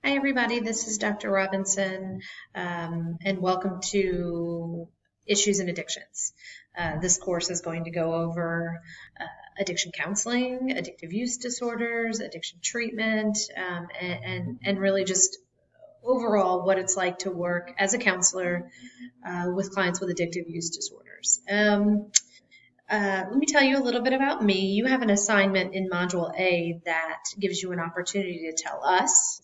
Hi, everybody. This is Dr. Robinson, and welcome to Issues in Addictions. This course is going to go over addiction counseling, addictive use disorders, addiction treatment, and really just overall what it's like to work as a counselor with clients with addictive use disorders. Let me tell you a little bit about me. You have an assignment in Module A that gives you an opportunity to tell us,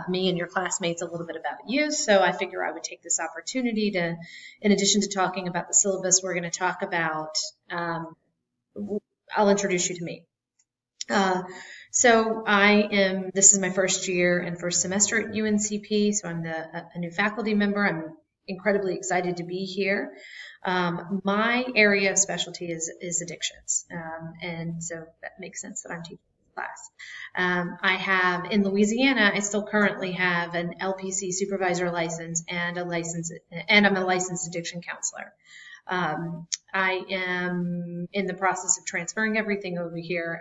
me and your classmates, a little bit about you. So I figure I would take this opportunity to, in addition to talking about the syllabus, we're going to talk about, I'll introduce you to me. This is my first year and first semester at UNCP, so I'm a new faculty member. I'm incredibly excited to be here. My area of specialty is addictions, and so that makes sense that I'm teaching this class. I have, in Louisiana, I still currently have an LPC supervisor license and I'm a licensed addiction counselor. I am in the process of transferring everything over here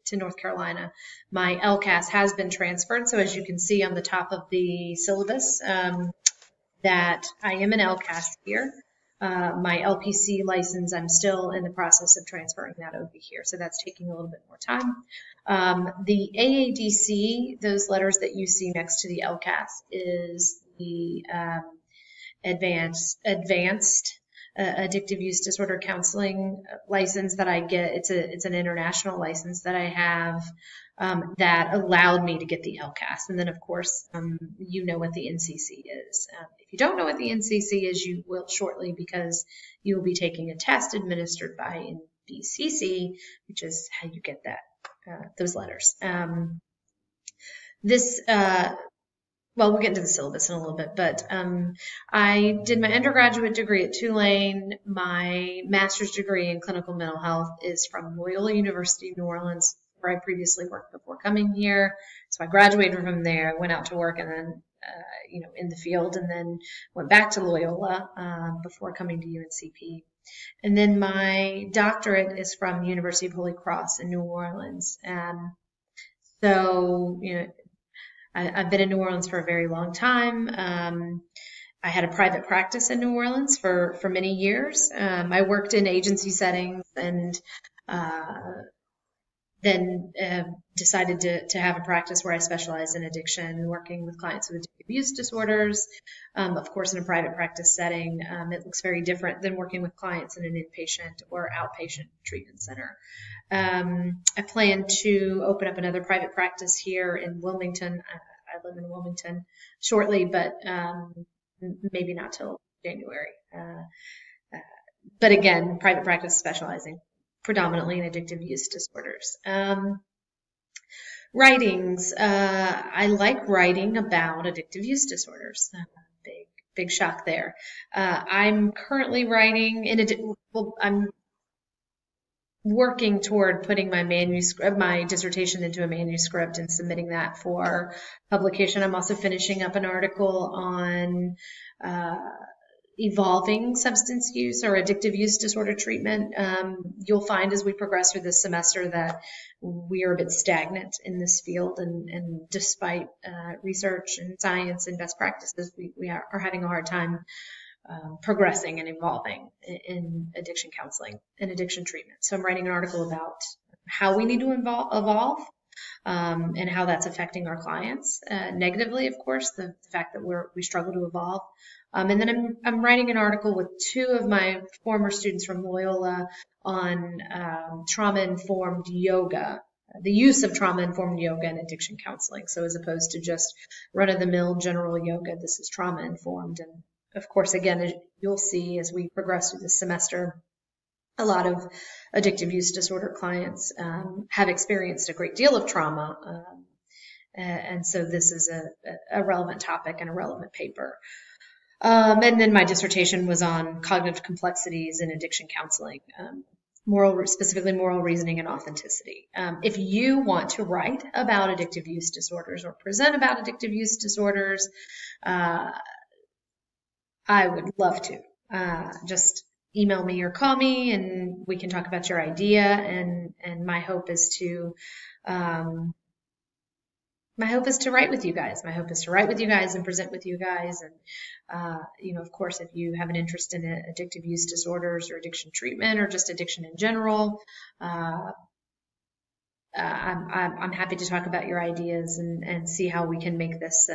to North Carolina. My LCAS has been transferred, so as you can see on the top of the syllabus, that I am an LCAS here. My LPC license, I'm still in the process of transferring that over here, so that's taking a little bit more time. The AADC, those letters that you see next to the LCAS, is the advanced addictive use disorder counseling license that I get. It's an international license that I have that allowed me to get the LCAS. And then, of course, you know what the NCC is. If you don't know what the NCC is, you will shortly, because you will be taking a test administered by NBCC, which is how you get those letters. Well, we'll get into the syllabus in a little bit, but I did my undergraduate degree at Tulane. My master's degree in clinical mental health is from Loyola University, New Orleans, where I previously worked before coming here. So I graduated from there, went out to work, and then in the field, and then went back to Loyola before coming to UNCP. And then my doctorate is from University of Holy Cross in New Orleans. I've been in New Orleans for a very long time. I had a private practice in New Orleans for many years. I worked in agency settings and then decided to have a practice where I specialize in addiction, working with clients with addictive use disorders. Of course, in a private practice setting, it looks very different than working with clients in an inpatient or outpatient treatment center. I plan to open up another private practice here in Wilmington. I live in Wilmington shortly, but maybe not till January. But again, private practice specializing predominantly in addictive use disorders. Writings. I like writing about addictive use disorders. Big shock there. I'm currently writing I'm working toward putting my dissertation into a manuscript and submitting that for publication. I'm also finishing up an article on evolving substance use or addictive use disorder treatment. You'll find as we progress through this semester that we are a bit stagnant in this field, and despite research and science and best practices, we are having a hard time progressing and evolving in addiction counseling and addiction treatment. So I'm writing an article about how we need to evolve and how that's affecting our clients negatively, of course, the fact that we struggle to evolve. And then I'm writing an article with two of my former students from Loyola on trauma-informed yoga, the use of trauma-informed yoga in addiction counseling. So as opposed to just run-of-the-mill general yoga, this is trauma-informed. And of course, again, as you'll see as we progress through this semester, a lot of addictive use disorder clients have experienced a great deal of trauma. And so this is a relevant topic and a relevant paper. And then my dissertation was on cognitive complexities in addiction counseling, specifically moral reasoning and authenticity. If you want to write about addictive use disorders or present about addictive use disorders, I would love to. Just email me or call me and we can talk about your idea. And my hope is to my hope is to write with you guys. My hope is to write with you guys and present with you guys. And, of course, if you have an interest in addictive use disorders or addiction treatment or just addiction in general, I'm happy to talk about your ideas and see how we can make this,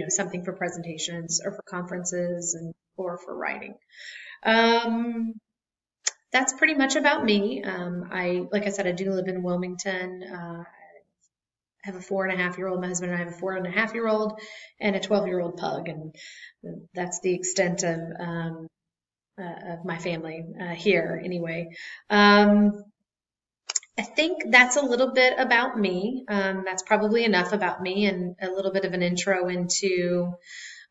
something for presentations or for conferences or for writing. That's pretty much about me. Like I said, I do live in Wilmington. I have a 4.5-year-old. My husband and I have a 4.5-year-old and a 12-year-old pug, and that's the extent of my family here. Anyway, I think that's a little bit about me. That's probably enough about me and a little bit of an intro into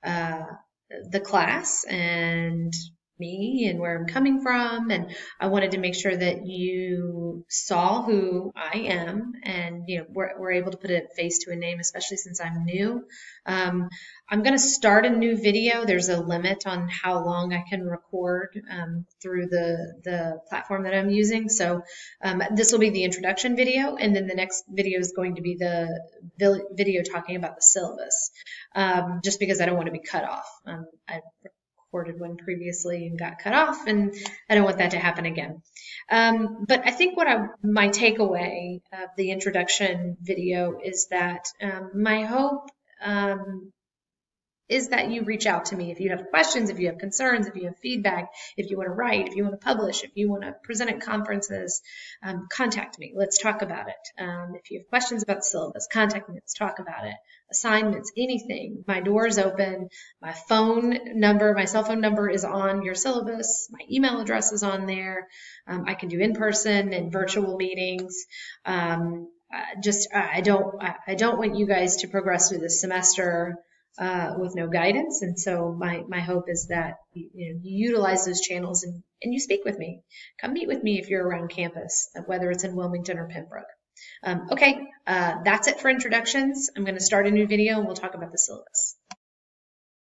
the class and me and where I'm coming from. And I wanted to make sure that you saw who I am and, we're able to put a face to a name, especially since I'm new. I'm going to start a new video. There's a limit on how long I can record through the platform that I'm using. So this will be the introduction video, and then the next video is going to be the video talking about the syllabus, just because I don't want to be cut off. I recorded one previously and got cut off, and I don't want that to happen again. But I think my takeaway of the introduction video is that my hope is that you reach out to me if you have questions, if you have concerns, if you have feedback, if you want to write, if you want to publish, if you want to present at conferences, contact me. Let's talk about it. If you have questions about the syllabus, contact me. Let's talk about it. Assignments, anything. My door is open. My cell phone number is on your syllabus. My email address is on there. I can do in-person and virtual meetings. I don't want you guys to progress through this semester with no guidance. And so my hope is that you utilize those channels and you speak with me. Come meet with me if you're around campus, whether it's in Wilmington or Pembroke. Okay, that's it for introductions. I'm going to start a new video and we'll talk about the syllabus.